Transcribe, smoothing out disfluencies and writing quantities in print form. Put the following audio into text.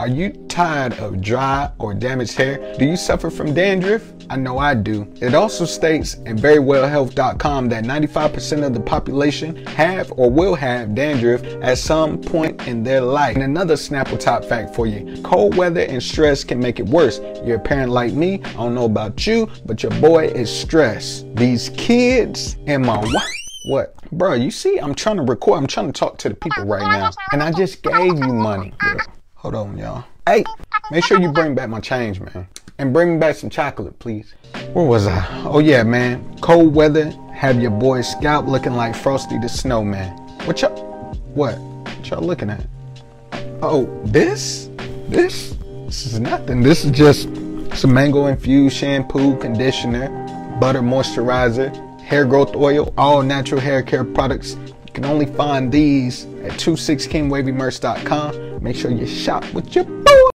Are you tired of dry or damaged hair? Do you suffer from dandruff? I know I do. It also states in verywellhealth.com that 95% of the population have or will have dandruff at some point in their life. And another Snapple top fact for you. Cold weather and stress can make it worse. You're a parent like me. I don't know about you, but your boy is stressed. These kids and my wife. What? Bro, you see, I'm trying to record. I'm trying to talk to the people right now. And I just gave you money. Hold on, y'all. Hey, make sure you bring back my change, man. And bring me back some chocolate, please. Where was I? Oh, yeah, man. Cold weather have your boy's scalp looking like Frosty the Snowman. What y'all looking at? Oh, this is nothing. This is just some mango-infused shampoo, conditioner, butter moisturizer, hair growth oil, all natural hair care products. You can only find these at 26KingWavyMerch.com. Make sure you shop with your boy.